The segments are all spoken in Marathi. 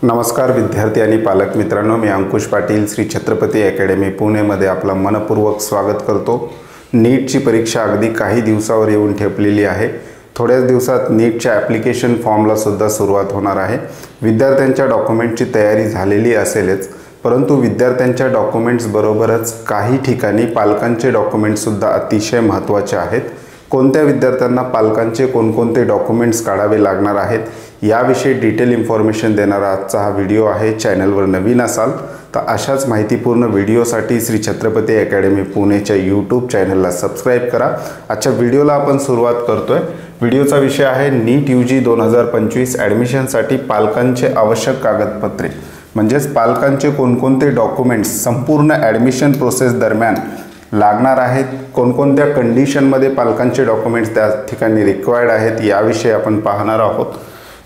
नमस्कार विद्यार्थी आणि पालक मित्रांनो, मी अंकुश पाटील श्री छत्रपती अकॅडमी पुणेमध्ये आपलं मनपूर्वक स्वागत करतो। नीटची परीक्षा अगदी काही दिवसावर येऊन ठेपलेली आहे। थोड्याच दिवसात नीटच्या ॲप्लिकेशन फॉर्मला सुद्धा सुरुवात होणार आहे। विद्यार्थ्यांच्या डॉक्युमेंटची तयारी झालेली असेलच, परंतु विद्यार्थ्यांच्या डॉक्युमेंट्स बरोबरच काही ठिकाणी पालकांचे डॉक्युमेंट्स सुद्धा अतिशय महत्त्वाचे आहेत। कोणत्या विद्यार्थ्यांना पालकांचे कोणकोणते डॉक्युमेंट्स काढावे लागणार आहेत याविषयी डिटेल इन्फॉर्मेशन देणारा आजचा हा व्हिडिओ आहे। चॅनलवर नवीन असाल तर अशाच माहितीपूर्ण व्हिडिओसाठी श्री छत्रपती अकॅडमी पुणेच्या यूट्यूब चॅनलला सबस्क्राइब करा। आजच्या व्हिडिओला आपण सुरुवात करतोय। व्हिडिओचा विषय आहे नीट यूजी 2025 ॲडमिशनसाठी पालकांचे आवश्यक कागदपत्रे, म्हणजेच पालकांचे कोणकोणते डॉक्युमेंट्स संपूर्ण ॲडमिशन प्रोसेस दरम्यान लागणार आहेत, कोणकोणत्या कंडिशनमध्ये पालकांचे डॉक्युमेंट्स त्या ठिकाणी रिक्वायर्ड आहेत याविषयी आपण पाहणार आहोत।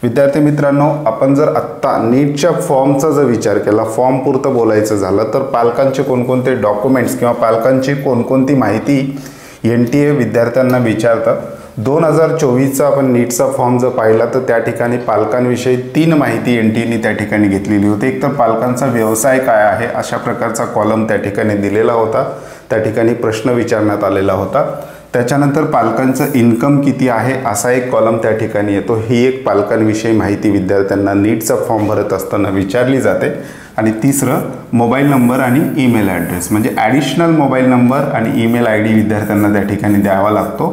विद्यार्थी मित्रांनो, आपण जर आत्ता नीटच्या फॉर्मचा जर विचार केला, फॉर्म पुरतं बोलायचं झालं तर पालकांचे कोणकोणते डॉक्युमेंट्स किंवा पालकांची कोणकोणती माहिती NTA विद्यार्थ्यांना विचारतं। 2024चा आपण नीटचा फॉर्म जर पाहिला तर त्या ठिकाणी पालकांविषयी 3 माहिती NTAने त्या ठिकाणी घेतलेली होती। एक तर पालकांचा व्यवसाय काय आहे अशा प्रकारचा कॉलम त्या ठिकाणी दिलेला होता, त्या ठिकाणी प्रश्न विचारण्यात आलेला होता। त्याच्यानंतर पालकांचं इन्कम किती आहे असा एक कॉलम त्या ठिकाणी येतो। ही एक पालकांविषयी माहिती विद्यार्थ्यांना नीटचा फॉर्म भरत असताना विचारली जाते। आणि तिसरं मोबाईल नंबर आणि ईमेल ॲड्रेस, म्हणजे ॲडिशनल मोबाईल नंबर आणि ईमेल ID विद्यार्थ्यांना त्या ठिकाणी द्यावा लागतो।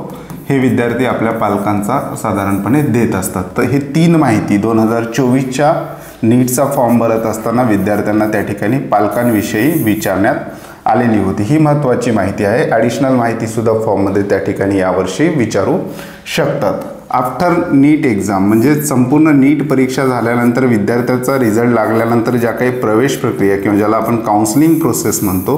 हे विद्यार्थी आपल्या पालकांचा साधारणपणे देत असतात। तर हे 3 माहिती 2024च्या नीटचा फॉर्म भरत असताना विद्यार्थ्यांना त्या ठिकाणी पालकांविषयी विचारण्यात आलेली होती। ही महत्त्वाची माहिती आहे। ॲडिशनल माहितीसुद्धा फॉर्ममध्ये त्या ठिकाणी यावर्षी विचारू शकतात। आफ्टर नीट एक्झाम, म्हणजे संपूर्ण नीट परीक्षा झाल्यानंतर विद्यार्थ्याचा रिझल्ट लागल्यानंतर ज्या काही प्रवेश प्रक्रिया किंवा ज्याला आपण काउन्सिलिंग प्रोसेस म्हणतो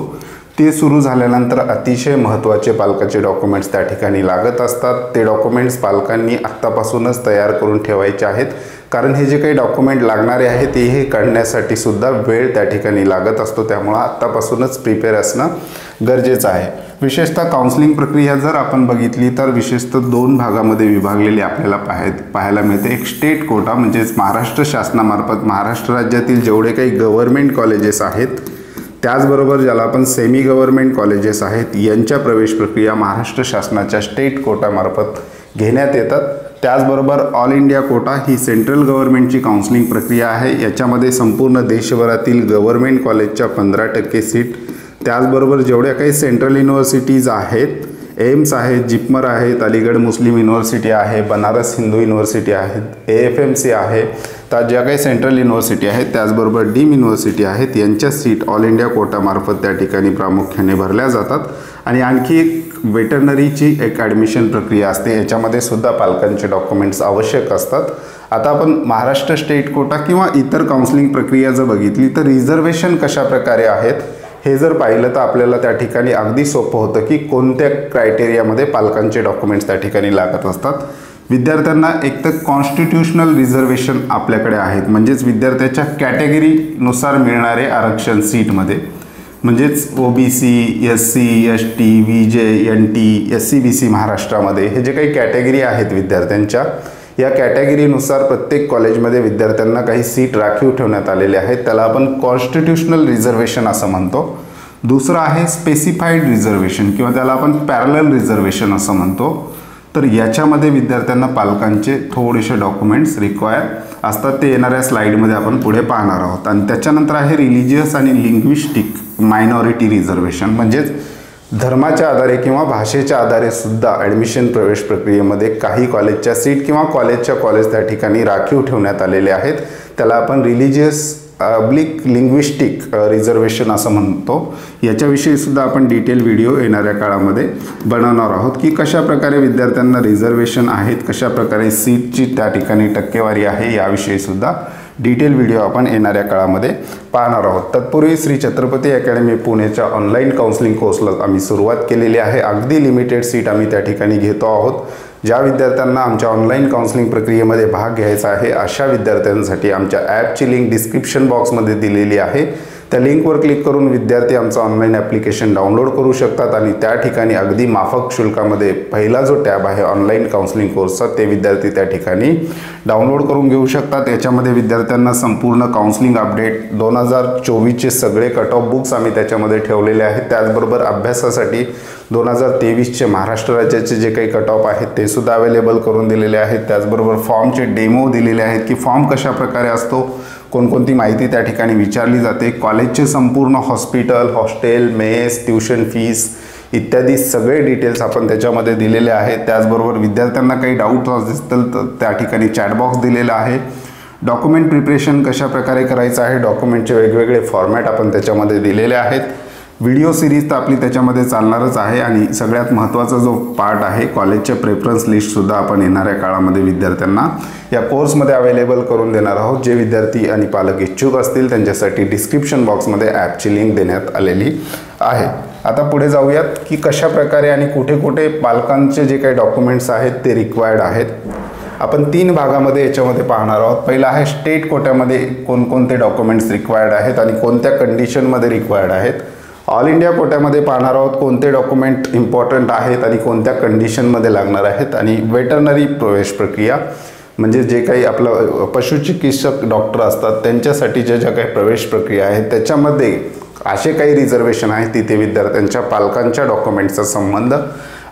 ते सुरू झाल्यानंतर अतिशय महत्त्वाचे पालकाचे डॉक्युमेंट्स त्या ठिकाणी लागत असतात। ते डॉक्युमेंट्स पालकांनी आत्तापासूनच तयार करून ठेवायचे आहेत, कारण हे जे काही डॉक्युमेंट लागणारे आहेत ते हे काढण्यासाठी सुद्धा वेळ त्या ठिकाणी लागत असतो। त्यामुळे आत्तापासूनच प्रिपेअर असणं गरजेचं आहे। विशेषतः काउन्सिलिंग प्रक्रिया जर आपण बघितली तर विशेषतः 2 भागामध्ये विभागलेली आपल्याला पाहायला मिळते। एक स्टेट कोटा, म्हणजेच महाराष्ट्र शासनामार्फत महाराष्ट्र राज्यातील जेवढे काही गव्हर्नमेंट कॉलेजेस आहेत, त्याचबरोबर ज्याला आपण सेमी गव्हर्नमेंट कॉलेजेस आहेत, यांच्या प्रवेश प्रक्रिया महाराष्ट्र शासनाच्या स्टेट कोटामार्फत घेण्यात येतात। त्याचबरोबर ऑल इंडिया कोटा ही सेंट्रल गव्हर्नमेंटची काउन्सिलिंग प्रक्रिया आहे। याच्यामध्ये संपूर्ण देशभरातील गव्हर्नमेंट कॉलेजच्या 15% सीट, त्याचबरोबर जेवढ्या काही सेंट्रल युनिव्हर्सिटीज आहेत, एम्स आहेत, जिपमर आहेत, अलीगढ मुस्लिम युनिव्हर्सिटी आहे, बनारस हिंदू युनिव्हर्सिटी आहेत, AFMC आहे, तर ज्या काही सेंट्रल युनिव्हर्सिटी आहेत त्याचबरोबर डीम युनिव्हर्सिटी आहेत, यांच्या सीट ऑल इंडिया कोटामार्फत त्या ठिकाणी प्रामुख्याने भरल्या जातात। आणि आणखी एक वेटरनरीची एक ॲडमिशन प्रक्रिया असते, याच्यामध्ये सुद्धा पालकांचे डॉक्युमेंट्स आवश्यक असतात। आता आपण महाराष्ट्र स्टेट कोटा किंवा इतर काउन्सिलिंग प्रक्रिया जर बघितली तर रिझर्वेशन कशा प्रकारे आहेत हे जर पाहिलं तर आपल्याला त्या ठिकाणी अगदी सोपं होतं की कोणत्या क्रायटेरियामध्ये पालकांचे डॉक्युमेंट्स त्या ठिकाणी लागत असतात। विद्यार्थ्यांना एक तर कॉन्स्टिट्यूशनल रिझर्वेशन आपल्याकडे आहेत, म्हणजेच विद्यार्थ्याच्या कॅटेगरीनुसार मिळणारे आरक्षण सीटमध्ये, म्हणजेच OBC, SC, ST, VJ, NT, SC, BC महाराष्ट्रामध्ये हे जे काही कॅटेगरी आहेत विद्यार्थ्यांच्या, या कॅटेगरीनुसार प्रत्येक कॉलेजमध्ये विद्यार्थ्यांना काही सीट राखीव ठेवण्यात आलेले आहेत, त्याला आपण कॉन्स्टिट्यूशनल रिझर्वेशन असं म्हणतो। दुसरं आहे स्पेसिफाईड रिझर्वेशन किंवा त्याला आपण पॅरलल रिझर्वेशन असं म्हणतो। तर याच्यामध्ये विद्यार्थ्यांना पालकांचे थोडेसे डॉक्युमेंट्स रिक्वायर असतात, ते येणाऱ्या स्लाईडमध्ये आपण पुढे पाहणार आहोत। आणि त्याच्यानंतर आहे रिलिजियस आणि लिंग्विस्टिक मायनॉरिटी रिझर्वेशन, म्हणजेच धर्माच्या आधारे किंवा भाषेच्या आधारे सुद्धा ॲडमिशन प्रवेश प्रक्रियेमध्ये काही कॉलेजच्या सीट किंवा कॉलेज त्या ठिकाणी राखीव ठेवण्यात आलेले आहेत, त्याला आपण रिलिजियस लिंग्विस्टिक रिझर्वेशन असं म्हणतो। याच्याविषयी सुद्धा आपण डिटेल व्हिडिओ येणाऱ्या काळामध्ये बनवणार आहोत की कशा प्रकारे विद्यार्थ्यांना रिझर्वेशन आहेत, कशा प्रकारे सीटची त्या ठिकाणी टक्केवारी आहे, याविषयी सुद्धा डिटेल व्हिडिओ आपण येणाऱ्या काळामध्ये पाहणार आहोत। तत्पूर्वी श्री छत्रपती अकॅडमी पुणेच्या ऑनलाईन काउन्सिलिंग कोर्सला आम्ही सुरुवात केलेली आहे। अगदी लिमिटेड सीट आम्ही त्या ठिकाणी घेतो आहोत। ज्या विद्यार्थ्यांना आमच्या ऑनलाईन काउन्सिलिंग प्रक्रियेमध्ये भाग घ्यायचा आहे अशा विद्यार्थ्यांसाठी आमच्या ॲपची लिंक डिस्क्रिप्शन बॉक्समध्ये दिलेली आहे। त्या लिंकवर क्लिक करून विद्यार्थी आमचं ऑनलाईन ॲप्लिकेशन डाउनलोड करू शकतात आणि त्या ठिकाणी अगदी माफक शुल्कामध्ये पहिला जो टॅब आहे ऑनलाईन काउन्सिलिंग कोर्सचा ते विद्यार्थी त्या ठिकाणी डाउनलोड करून घेऊ शकतात। याच्यामध्ये विद्यार्थ्यांना संपूर्ण काउन्सिलिंग अपडेट 2024चे सगळे कट ऑफ बुक्स आम्ही त्याच्यामध्ये ठेवलेले आहेत। त्याचबरोबर अभ्यासासाठी 2023चे महाराष्ट्र राज्याचे जे काही कट ऑफ आहेत ते सुद्धा अवेलेबल करून दिलेले आहेत। त्याचबरोबर फॉर्मचे डेमो दिलेले आहेत की फॉर्म कशा प्रकारे असतो, कोणकोणती माहिती त्या ठिकाणी विचारली जाते, कॉलेजचे संपूर्ण hospital, hostel, mess, tuition fees इत्यादी सगळे डिटेल्स आपण त्याच्यामध्ये दिलेले आहेत। त्याचबरोबर विद्यार्थ्यांना काही डाऊट असतील तर त्या ठिकाणी चॅट बॉक्स दिलेला आहे। डॉक्युमेंट प्रिपरेशन कशा प्रकारे करायचं आहे, डॉक्युमेंटचे वेगवेगळे फॉर्मॅट आपण त्याच्यामध्ये दिलेले आहेत। व्हिडिओ सिरीज तर आपली त्याच्यामध्ये चालणारच आहे आणि सगळ्यात महत्त्वाचा जो पार्ट आहे कॉलेजचे प्रेफरन्स लिस्टसुद्धा आपण येणाऱ्या काळामध्ये विद्यार्थ्यांना या कोर्समध्ये अवेलेबल करून देणार आहोत। जे विद्यार्थी आणि पालक इच्छुक असतील त्यांच्यासाठी डिस्क्रिप्शन बॉक्समध्ये ॲपची लिंक देण्यात आलेली आहे। आता पुढे जाऊयात की कशा प्रकारे आणि कुठे कुठे पालकांचे जे काही डॉक्युमेंट्स आहेत ते रिक्वायर्ड आहेत। आपण 3 भागामध्ये याच्यामध्ये पाहणार आहोत। पहिला आहे स्टेट कोट्यामध्ये कोणकोणते डॉक्युमेंट्स रिक्वायर्ड आहेत आणि कोणत्या कंडिशनमध्ये रिक्वायर्ड आहेत। ऑल इंडिया कोट्यामध्ये पाहणार आहोत कोणते डॉक्युमेंट इम्पॉर्टंट आहेत आणि कोणत्या कंडिशनमध्ये लागणार आहेत। आणि वेटरनरी प्रवेश प्रक्रिया म्हणजे जे काही आपलं पशुचिकित्सक डॉक्टर असतात त्यांच्यासाठीच्या ज्या काही प्रवेश प्रक्रिया आहेत त्याच्यामध्ये असे काही रिझर्वेशन आहेत तिथे विद्यार्थ्यांच्या पालकांच्या डॉक्युमेंटचा संबंध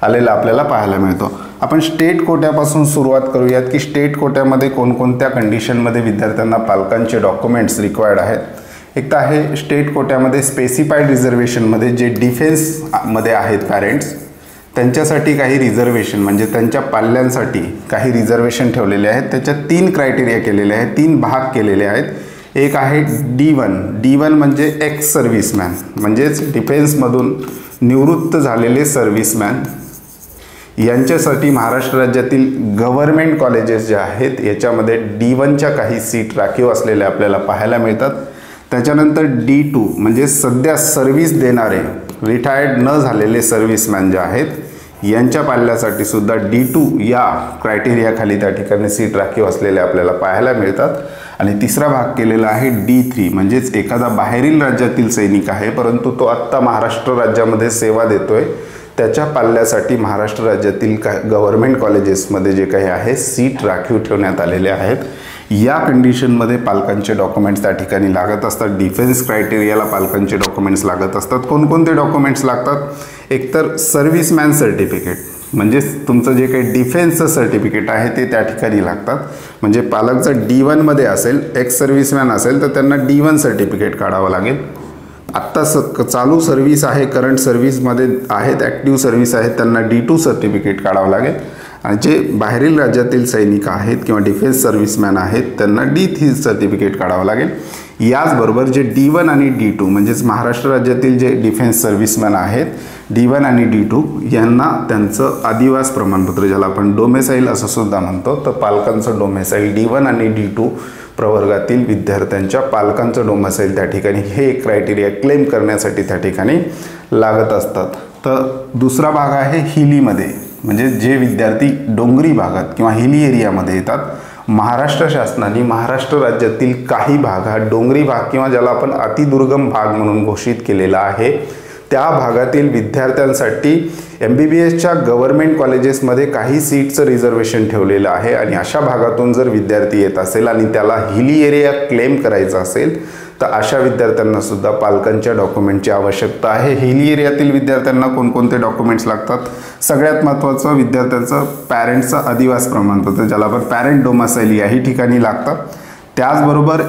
आलेला आपल्याला पाहायला मिळतो। आपण स्टेट कोट्यापासून सुरुवात करूयात की स्टेट कोट्यामध्ये कोणकोणत्या कंडिशनमध्ये विद्यार्थ्यांना पालकांचे डॉक्युमेंट्स रिक्वायर्ड आहेत। एक तर आहे स्टेट कोट्यामध्ये स्पेसिफाईड रिझर्वेशनमध्ये जे डिफेन्समध्ये आहेत पॅरेंट्स त्यांच्यासाठी काही रिझर्वेशन म्हणजे त्यांच्या पाल्यांसाठी काही रिझर्वेशन ठेवलेले आहेत। त्याच्यात 3 क्रायटेरिया केलेले आहेत, 3 भाग केलेले आहेत। एक आहे D1 म्हणजे एक्स सर्व्हिसमॅन म्हणजेच डिफेन्समधून निवृत्त झालेले सर्व्हिसमॅन यांच्यासाठी महाराष्ट्र राज्यातील गव्हर्नमेंट कॉलेजेस जे आहेत याच्यामध्ये D1च्या काही सीट राखीव असलेल्या आपल्याला पाहायला मिळतात। त्याच्यानंतर D2 म्हणजे सध्या सर्व्हिस देणारे रिटायर्ड न झालेले सर्व्हिसमॅन जे आहेत यांच्या पाल्यासाठी सुद्धा D2 या क्रायटेरियाखाली त्या ठिकाणी सीट राखीव असलेल्या आपल्याला पाहायला मिळतात। आणि तिसरा भाग केलेला आहे D3 म्हणजेच एखादा बाहेरील राज्यातील सैनिक आहे परंतु तो आत्ता महाराष्ट्र राज्यामध्ये सेवा देतोय त्याच्या पाल्यासाठी महाराष्ट्र राज्यातील गव्हर्नमेंट कॉलेजेसमध्ये जे काही आहे सीट राखीव ठेवण्यात आलेले आहेत। या कंडिशनमध्ये पालकांचे डॉक्युमेंट्स त्या ठिकाणी लागत असतात। डिफेन्स क्रायटेरियाला पालकांचे डॉक्युमेंट्स लागत असतात। कोणकोणते डॉक्युमेंट्स लागतात, एकतर सर्व्हिसमॅन सर्टिफिकेट म्हणजे तुमचं जे काही डिफेन्सचं सर्टिफिकेट आहे ते त्या ठिकाणी लागतात। म्हणजे पालक जर D1मध्ये असेल, एक्स सर्व्हिसमॅन असेल तर त्यांना D1 सर्टिफिकेट काढावं लागेल। आत्ता चालू सर्व्हिस आहे, करंट सर्व्हिसमध्ये आहेत, ॲक्टिव्ह सर्व्हिस आहेत त्यांना D2 सर्टिफिकेट काढावं लागेल। आणि जे बाहेरील राज्यातील सैनिक आहेत किंवा डिफेन्स सर्व्हिसमॅन आहेत त्यांना D3 सर्टिफिकेट काढावं लागेल। याचबरोबर जे D1 आणि D2 म्हणजेच महाराष्ट्र राज्यातील जे डिफेन्स सर्व्हिसमॅन आहेत D1 आणि D2 यांना त्यांचं आदिवास प्रमाणपत्र ज्याला आपण डोमेसाईल असं सुद्धा म्हणतो तर पालकांचं डोमेसाईल D1 आणि D2 प्रवर्गातील विद्यार्थ्यांच्या पालकांचं डोमेसाईल त्या ठिकाणी हे क्रायटेरिया क्लेम करण्यासाठी त्या ठिकाणी लागत असतात। तर दुसरा भाग आहे हिलीमध्ये म्हणजे जे विद्यार्थी डोंगरी भागात किंवा हिली एरियामध्ये येतात। महाराष्ट्र शासनाने महाराष्ट्र राज्यातील काही भाग हा डोंगरी भाग किंवा ज्याला आपण अतिदुर्गम भाग म्हणून घोषित केलेला आहे त्या भागातील विद्यार्थ्यांसाठी MBBSच्या गव्हर्नमेंट कॉलेजेसमध्ये काही सीटचं रिझर्वेशन ठेवलेलं आहे। आणि अशा भागातून जर विद्यार्थी येत असेल आणि त्याला हिली एरिया क्लेम करायचा असेल तर अशा विद्यार्थ्यांना सुद्धा पालकांच्या डॉक्युमेंटची आवश्यकता आहे। हिली एरियातील विद्यार्थ्यांना कोणकोणते डॉक्युमेंट्स लागतात, सगळ्यात महत्त्वाचं विद्यार्थ्यांचं पॅरेंटचं आदिवास प्रमाणपत्र ज्याला आपण पॅरेंट डोमेसाईल याही ठिकाणी लागतात। त्याचबरोबर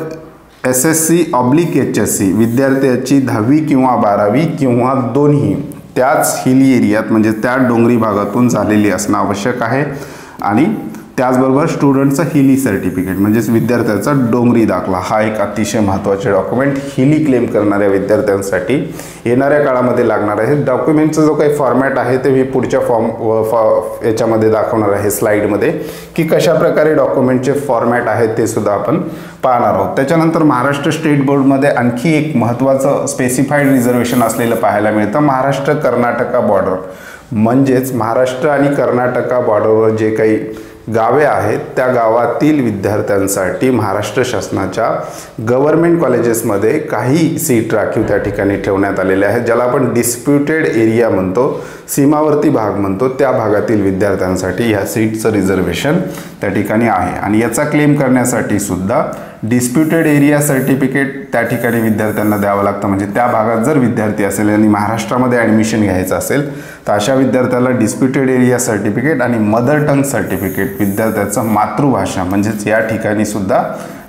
SSC/HSC विद्यार्थ्याची 10वी किंवा 12वी किंवा दोन्ही त्याच हिली एरियात म्हणजे त्या डोंगरी भागातून झालेली असणं आवश्यक आहे। आणि त्याचबरोबर स्टुडंटचं हिली सर्टिफिकेट म्हणजेच विद्यार्थ्याचा डोंगरी दाखला हा एक अतिशय महत्त्वाचे डॉक्युमेंट हिली क्लेम करणाऱ्या विद्यार्थ्यांसाठी येणाऱ्या काळामध्ये लागणार आहे। डॉक्युमेंटचा जो काही फॉर्मॅट आहे ते मी पुढच्या याच्यामध्ये दाखवणार आहे स्लाईडमध्ये की कशा प्रकारे डॉक्युमेंटचे फॉर्मॅट आहेत ते सुद्धा आपण पाहणार आहोत। त्याच्यानंतर महाराष्ट्र स्टेट बोर्डमध्ये आणखी एक महत्त्वाचं स्पेसिफाईड रिझर्वेशन असलेलं पाहायला मिळतं महाराष्ट्र कर्नाटका बॉर्डर म्हणजेच महाराष्ट्र आणि कर्नाटका बॉर्डरवर जे काही गावे आहेत त्या गावातील विद्यार्थ्यांसाठी महाराष्ट्र शासनाच्या गव्हर्नमेंट कॉलेजेसमध्ये काही सीट राखीव त्या ठिकाणी ठेवण्यात आलेल्या आहेत, ज्याला आपण डिस्प्युटेड एरिया म्हणतो, सीमावर्ती भाग म्हणतो, त्या भागातील विद्यार्थ्यांसाठी ह्या सीटचं रिझर्वेशन त्या ठिकाणी आहे। आणि याचा क्लेम करण्यासाठी सुद्धा डिस्प्युटेड एरिया सर्टिफिकेट त्या ठिकाणी विद्यार्थ्यांना द्यावं लागतं। म्हणजे त्या भागात जर विद्यार्थी असेल आणि महाराष्ट्रामध्ये ॲडमिशन घ्यायचं असेल तर अशा विद्यार्थ्याला डिस्प्युटेड एरिया सर्टिफिकेट आणि मदर टंग सर्टिफिकेट, विद्यार्थ्याचं मातृभाषा म्हणजेच या ठिकाणी सुद्धा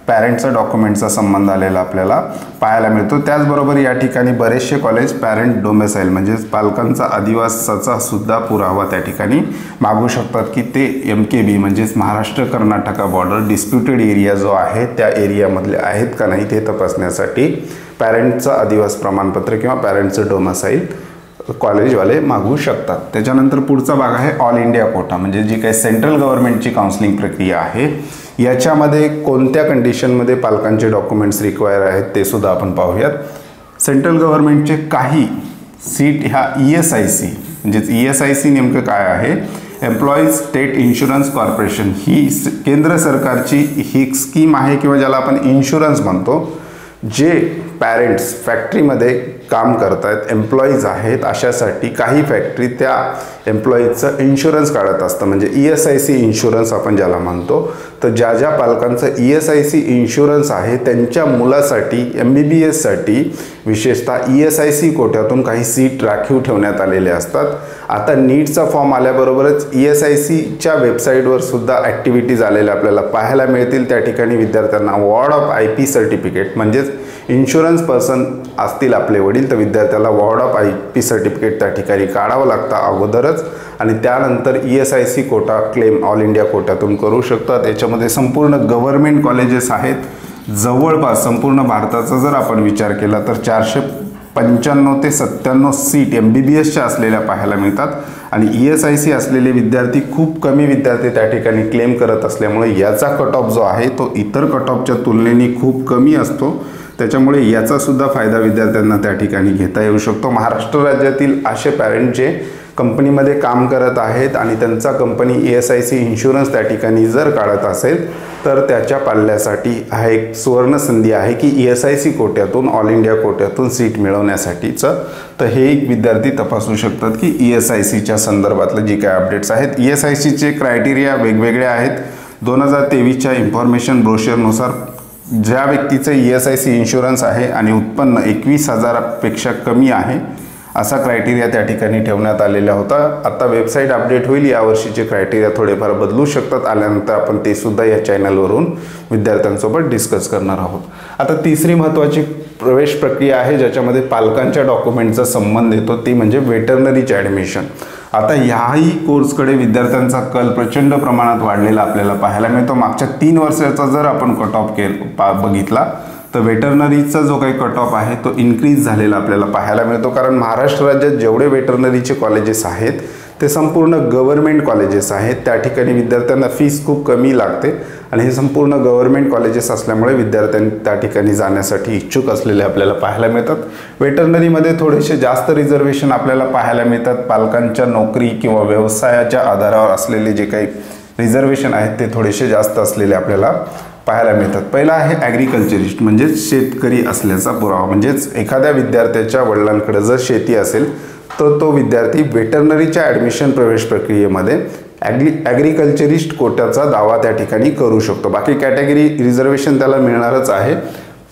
पॅरेंटचा डॉक्युमेंटचा संबंध आलेला आपल्याला पाहायला मिळतो। त्याचबरोबर या ठिकाणी बरेचसे कॉलेज पॅरेंट डोमेसाईल म्हणजेच पालकांचा अधिवासाचा सुद्धा पुरावा त्या ठिकाणी मागू शकतात की ते MKB म्हणजेच Maharashtra Karnataka border disputed area जो आहे त्या एरियामधले आहेत का नाही ते तपासण्यासाठी पॅरेंटचं अधिवास प्रमाणपत्र किंवा पॅरेंटचं डोमेसाईल कॉलेजवाले मागू शकतात। त्याच्यानंतर पुढचा भाग आहे ऑल इंडिया कोटा, म्हणजे जी काही सेंट्रल गव्हर्नमेंटची काउन्सिलिंग प्रक्रिया आहे याच्यामध्ये कोणत्या कंडिशनमध्ये पालकांचे डॉक्युमेंट्स रिक्वायर आहेत ते सुद्धा आपण पाहूयात। सेंट्रल गव्हर्नमेंटचे काही सीट ह्या ESIC म्हणजेच ESIC नेमकं काय आहे, एम्प्लॉईज स्टेट इन्शुरन्स कॉर्पोरेशन, ही केंद्र सरकारची ही स्कीम आहे किंवा ज्याला आपण इन्शुरन्स म्हणतो। जे पॅरेंट्स फॅक्टरीमध्ये काम करत आहेत, एम्प्लॉईज आहेत, अशासाठी काही फॅक्टरी त्या एम्प्लॉईजचं इन्शुरन्स काढत असतं, म्हणजे ESIC इन्शुरन्स आपण ज्याला म्हणतो। तर ज्या ज्या पालकांचं ESIC इन्शुरन्स आहे त्यांच्या मुलासाठी MBBS साठी विशेषतः ESIC कोट्यातून काही सीट राखीव ठेवण्यात आलेले असतात। आता नीटचा फॉर्म आल्याबरोबरच ESICच्या वेबसाईटवर सुद्धा ॲक्टिव्हिटीज आलेल्या आपल्याला पाहायला मिळतील। त्या ठिकाणी विद्यार्थ्यांना वॉर्ड ऑफ IP सर्टिफिकेट म्हणजेच इन्शुरन्स पर्सन असतील आपले वडील तर विद्यार्थ्याला वॉर्ड ऑफ IP सर्टिफिकेट त्या ठिकाणी काढावं लागतं अगोदरच, आणि त्यानंतर ESIC quota claim all India कोट्यातून करू शकतात। याच्यामध्ये संपूर्ण गव्हर्नमेंट कॉलेजेस आहेत, जवळपास संपूर्ण भारताचा जर आपण विचार केला तर 495 ते 97 सीट MBBSच्या असलेल्या पाहायला मिळतात। आणि ESIC असलेले विद्यार्थी खूप कमी विद्यार्थी त्या ठिकाणी क्लेम करत असल्यामुळे याचा कट ऑफ जो आहे तो इतर कट ऑफच्या तुलनेने खूप कमी असतो, त्याच्यामुळे याचा सुद्धा फायदा विद्यार्थ्यांना त्या ठिकाणी घेता येऊ शकतो। महाराष्ट्र राज्यातील असे पॅरेंट जे कंपनीमध्ये काम करत आहेत आणि त्यांचा कंपनी ESIC इन्शुरन्स त्या ठिकाणी जर काढत असेल तर त्याच्या पाल्यासाठी हा एक सुवर्ण संधी आहे की ESIC कोट्यातून ऑल इंडिया कोट्यातून सीट मिळवण्यासाठीचं। तर हे एक विद्यार्थी तपासू शकतात की ESICच्या संदर्भातलं जी काय अपडेट्स आहेत। ESICचे क्रायटेरिया वेगवेगळे आहेत। 2023च्या इन्फॉर्मेशन ब्रोशरनुसार ज्या व्यक्तीचं ESIC इन्शुरन्स आहे आणि उत्पन्न 21,000पेक्षा कमी आहे असा क्रायटेरिया त्या ठिकाणी ठेवण्यात आलेला होता। आता वेबसाईट अपडेट होईल, यावर्षीचे क्रायटेरिया थोडेफार बदलू शकतात, आल्यानंतर आपण ते सुद्धा या चॅनलवरून विद्यार्थ्यांसोबत डिस्कस करणार आहोत। आता तिसरी महत्त्वाची प्रवेश प्रक्रिया आहे ज्याच्यामध्ये पालकांच्या डॉक्युमेंटचा संबंध येतो, ती म्हणजे वेटरनरीचे ॲडमिशन। आता ह्याही कोर्सकडे विद्यार्थ्यांचा कल प्रचंड प्रमाणात वाढलेला आपल्याला पाहायला मिळतो। मागच्या 3 वर्षाचा जर आपण कट ऑफ बघितला तर वेटरनरीचा जो काही कट ऑफ आहे तो इन्क्रीज झालेला आपल्याला पाहायला मिळतो, कारण महाराष्ट्र राज्यात जेवढे वेटरनरीचे कॉलेजेस आहेत ते संपूर्ण गव्हर्नमेंट कॉलेजेस आहेत। त्या ठिकाणी विद्यार्थ्यांना फीस खूप कमी लागते आणि हे संपूर्ण गव्हर्नमेंट कॉलेजेस असल्यामुळे विद्यार्थ्यांनी त्या ठिकाणी जाण्यासाठी इच्छुक असलेले आपल्याला पाहायला मिळतात। वेटरनरीमध्ये थोडेसे जास्त रिझर्वेशन आपल्याला पाहायला मिळतात। पालकांच्या नोकरी किंवा व्यवसायाच्या आधारावर असलेले जे काही रिझर्वेशन आहेत ते थोडेसे जास्त असलेले आपल्याला पाहायला मिळतात। पहिला आहे ॲग्रिकल्चरिस्ट म्हणजेच शेतकरी असल्याचा पुरावा, म्हणजेच एखाद्या विद्यार्थ्याच्या वडिलांकडे जर शेती असेल तर तो विद्यार्थी वेटरनरीच्या ॲडमिशन प्रवेश प्रक्रियेमध्ये ॲग्रिकल्चरिस्ट कोट्याचा दावा त्या ठिकाणी करू शकतो। बाकी कॅटेगरी रिझर्वेशन त्याला मिळणारच आहे,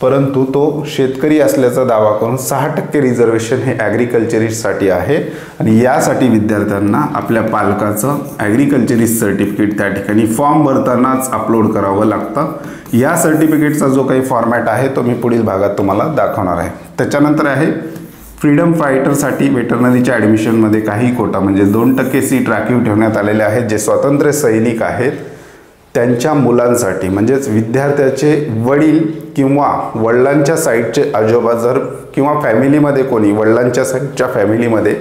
परंतु तो शेतकरी असल्याचा दावा करून 6% रिझर्वेशन हे ॲग्रिकल्चरिस्टसाठी आहे आणि यासाठी विद्यार्थ्यांना आपल्या पालकाचं ॲग्रिकल्चरिस्ट सर्टिफिकेट त्या ठिकाणी फॉर्म भरतानाच अपलोड करावं लागतं। या सर्टिफिकेटचा जो काही फॉर्मॅट आहे तो मी पुढील भागात तुम्हाला दाखवणार आहे। त्याच्यानंतर आहे फ्रीडम फायटरसाठी वेटरनरीच्या ॲडमिशनमध्ये काही कोटा म्हणजे 2% सीट राखीव ठेवण्यात आलेले आहेत। जे स्वातंत्र्य सैनिक आहेत त्यांच्या मुलांसाठी, म्हणजेच विद्यार्थ्याचे वडील किंवा वडिलांच्या साईडचे आजोबा जर किंवा फॅमिलीमध्ये कोणी वडिलांच्या साईडच्या फॅमिलीमध्ये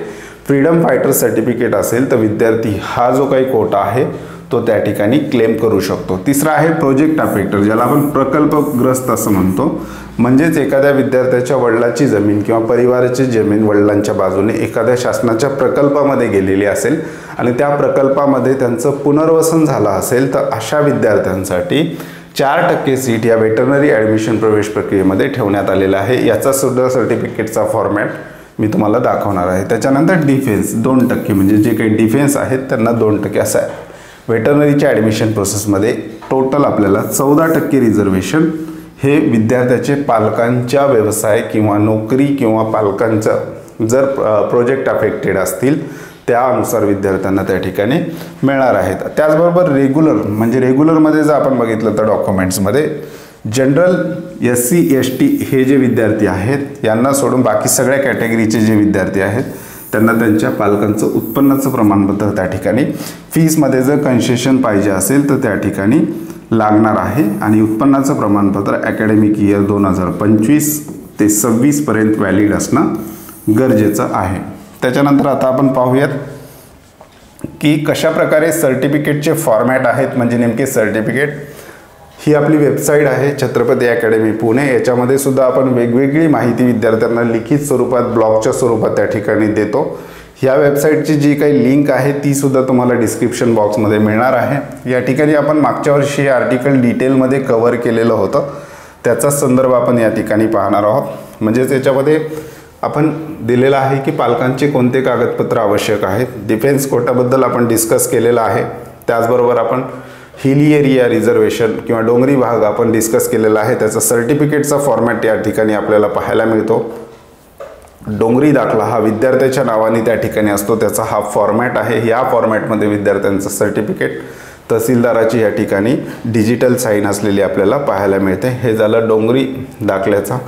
फ्रीडम फायटर सर्टिफिकेट असेल तर विद्यार्थी हा जो काही कोटा आहे तो त्या ठिकाणी क्लेम करू शकतो। तिसरा आहे प्रोजेक्ट अफेक्टर, ज्याला आपण प्रकल्पग्रस्त असं म्हणतो। म्हणजेच एखाद्या विद्यार्थ्याच्या वडिलांची जमीन किंवा परिवाराची जमीन वडिलांच्या बाजूने एखाद्या शासनाच्या प्रकल्पामध्ये गेलेली असेल आणि त्या प्रकल्पामध्ये त्यांचं पुनर्वसन झालं असेल तर अशा विद्यार्थ्यांसाठी 4% सीट या वेटरनरी ॲडमिशन प्रवेश प्रक्रियेमध्ये ठेवण्यात आलेलं आहे। याचा सुद्धा सर्टिफिकेटचा फॉर्मॅट मी तुम्हाला दाखवणार आहे। त्याच्यानंतर डिफेन्स 2%, म्हणजे जे काही डिफेन्स आहेत त्यांना 2% असं आहे। वेटरनरीच्या ॲडमिशन प्रोसेसमध्ये टोटल आपल्याला 14% रिझर्वेशन हे विद्यार्थ्याचे पालकांच्या व्यवसाय किंवा नोकरी किंवा पालकांचं जर प्रोजेक्ट अफेक्टेड असतील त्यानुसार विद्यार्थ्यांना त्या ठिकाणी मिळणार आहेत। त्याचबरोबर रेग्युलर, म्हणजे रेग्युलरमध्ये जर आपण बघितलं तर डॉक्युमेंट्समध्ये जनरल, SC ST हे जे विद्यार्थी आहेत यांना सोडून बाकी सगळ्या कॅटेगरीचे जे विद्यार्थी आहेत त्यांना त्यांच्या पालकांचं उत्पन्नाचं प्रमाणपत्र त्या ठिकाणी, फीसमध्ये जर कन्सेशन पाहिजे असेल तर त्या ठिकाणी लागणार आहे आणि उत्पन्नाचं प्रमाणपत्र अकॅडमिक इयर 2025 ते 26 पर्यंत व्हॅलिड असणं गरजेचं आहे। त्याच्यानंतर आता आपण पाहूयात की कशा प्रकारे सर्टिफिकेटचे फॉर्मॅट आहेत, म्हणजे नेमके सर्टिफिकेट। ही आपली वेबसाईट आहे छत्रपती अकॅडमी पुणे। याच्यामध्ये सुद्धा आपण वेगवेगळी माहिती विद्यार्थ्यांना लिखित स्वरूपात, ब्लॉगच्या स्वरूपात त्या ठिकाणी देतो। ह्या वेबसाईटची जी काही लिंक आहे ती सुद्धा तुम्हाला डिस्क्रिप्शन बॉक्समध्ये मिळणार आहे। या ठिकाणी आपण मागच्या वर्षी हे आर्टिकल डिटेलमध्ये कव्हर केलेलं होतं, त्याचा संदर्भ आपण या ठिकाणी पाहणार आहोत। म्हणजेच याच्यामध्ये आपण दिलेलं आहे की पालकांचे कोणते कागदपत्र आवश्यक आहेत। डिफेन्स कोटाबद्दल आपण डिस्कस केलेलं आहे। त्याचबरोबर आपण हिली एरिया रिझर्वेशन किंवा डोंगरी भाग आपण डिस्कस केलेला आहे, त्याचा सर्टिफिकेटचा फॉर्मॅट या ठिकाणी आपल्याला पाहायला मिळतो। डोंगरी दाखला हा विद्यार्थ्याच्या नावाने त्या ठिकाणी असतो, त्याचा हा फॉर्मॅट आहे। या फॉर्मॅटमध्ये विद्यार्थ्यांचं सर्टिफिकेट तहसीलदाराची या ठिकाणी डिजिटल साईन असलेली आपल्याला पाहायला मिळते। हे झालं डोंगरी दाखल्याचा।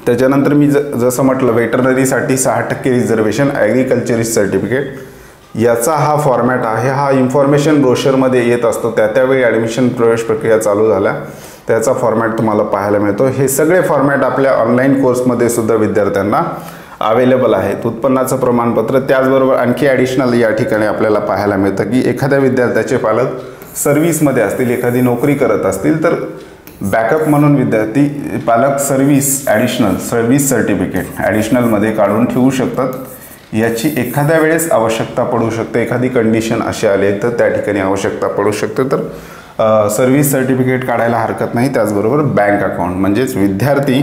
त्याच्यानंतर मी जसं म्हटलं वेटरनरीसाठी 6% रिझर्वेशन, ॲग्रिकल्चरिस्ट सर्टिफिकेट, याचा हा फॉर्मॅट आहे। हा इन्फॉर्मेशन ब्रोशरमध्ये येत असतो, त्यावेळी ॲडमिशन प्रवेश प्रक्रिया चालू झाल्या त्याचा फॉर्मॅट तुम्हाला पाहायला मिळतो। हे सगळे फॉर्मॅट आपल्या ऑनलाईन कोर्समध्ये सुद्धा विद्यार्थ्यांना अवेलेबल आहेत। उत्पन्नाचं प्रमाणपत्र, त्याचबरोबर आणखी ॲडिशनल या ठिकाणी आपल्याला पाहायला मिळतं की एखाद्या विद्यार्थ्याचे पालक सर्व्हिसमध्ये असतील, एखादी नोकरी करत असतील तर बॅकअप म्हणून विद्यार्थी पालक ॲडिशनल सर्व्हिस सर्टिफिकेट ॲडिशनलमध्ये काढून ठेवू शकतात। याची एखाद्या वेळेस आवश्यकता पडू शकते, एखादी कंडिशन अशी आली तर त्या ठिकाणी आवश्यकता पडू शकते, तर सर्व्हिस सर्टिफिकेट काढायला हरकत नाही। त्याचबरोबर बँक अकाउंट, म्हणजेच विद्यार्थी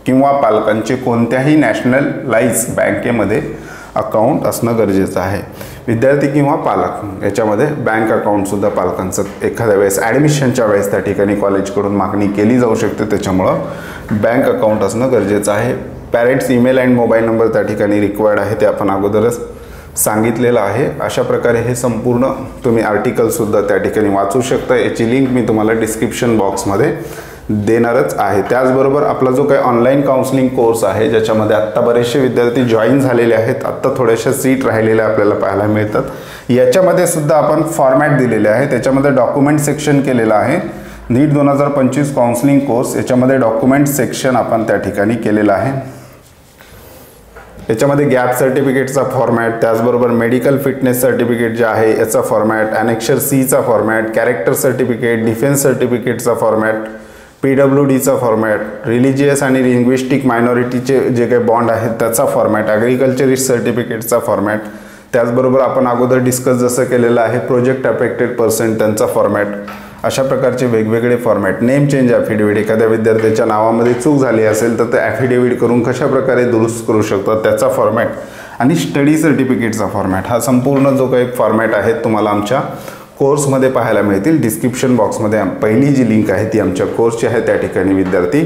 किंवा पालकांचे कोणत्याही नॅशनलाइज बँकेमध्ये अकाउंट असणं गरजेचं आहे। विद्यार्थी किंवा पालक याच्यामध्ये बँक अकाउंटसुद्धा पालकांचं एखाद्या वेळेस ॲडमिशनच्या वेळेस त्या ठिकाणी कॉलेजकडून मागणी केली जाऊ शकते, त्याच्यामुळं बँक अकाउंट असणं गरजेचं आहे। Parents email and mobile number त्या ठिकाणी रिक्वायर्ड आहे, ते आपण अगोदरच सांगितलेलं आहे। अशा प्रकारे हे संपूर्ण तुम्ही आर्टिकलसुद्धा त्या ठिकाणी वाचू शकता। याची लिंक मी तुम्हाला डिस्क्रिप्शन बॉक्समध्ये देणारच आहे। त्याचबरोबर आपला जो काही ऑनलाईन काउन्सिलिंग कोर्स आहे ज्याच्यामध्ये आत्ता बरेचसे विद्यार्थी जॉईन झालेले आहेत, आत्ता थोड्याशा सीट राहिलेल्या आपल्याला पाहायला मिळतात। याच्यामध्ये सुद्धा आपण फॉर्मॅट दिलेले आहे, त्याच्यामध्ये डॉक्युमेंट सेक्शन केलेलं आहे। नीट 2025 काउन्सिलिंग कोर्स, याच्यामध्ये डॉक्युमेंट सेक्शन आपण त्या ठिकाणी केलेलं आहे। याच्यामध्ये गॅप सर्टिफिकेटचा फॉर्मॅट, त्याचबरोबर मेडिकल फिटनेस सर्टिफिकेट जे आहे याचा फॉर्मॅट, ॲनेक्शर सीचा फॉर्मॅट, कॅरेक्टर सर्टिफिकेट, डिफेन्स सर्टिफिकेटचा फॉर्मॅट, PWDचा फॉर्मॅट, रिलिजियस आणि लिंग्विस्टिक मायनॉरिटीचे जे काही बॉन्ड आहेत त्याचा फॉर्मॅट, ॲग्रिकल्चरिस्ट सर्टिफिकेटचा फॉर्मॅट, त्याचबरोबर आपण अगोदर डिस्कस जसं केलेलं आहे प्रोजेक्ट अफेक्टेड पर्सन त्यांचा फॉर्मॅट, अशा प्रकारचे वेगवेगळे फॉर्मॅट। नेम चेंज ॲफिडेविट, एखाद्या विद्यार्थ्याच्या नावामध्ये चूक झाली असेल तर ते ॲफिडेविट करून कशा प्रकारे दुरुस्त करू शकतात त्याचा फॉर्मॅट, आणि स्टडी सर्टिफिकेटचा फॉर्मॅट। हा संपूर्ण जो काही फॉर्मॅट आहे तुम्हाला आमच्या कोर्समध्ये पाहायला मिळतील। डिस्क्रिप्शन बॉक्समध्ये पहिली जी लिंक आहे ती आमच्या कोर्सची आहे, त्या ठिकाणी विद्यार्थी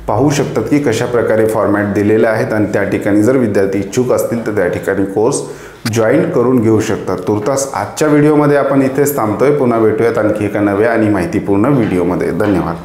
पाहू शकतात की कशा प्रकारे फॉर्मॅट दिलेले आहेत आणि त्या ठिकाणी जर विद्यार्थी इच्छुक असतील तर त्या ठिकाणी कोर्स जॉईन करून घेऊ शकतात। तुर्तास आजच्या व्हिडिओमध्ये आपण इथेच थांबतोय। पुन्हा भेटूयात आणखी एका नव्या आणि माहितीपूर्ण व्हिडिओमध्ये। धन्यवाद।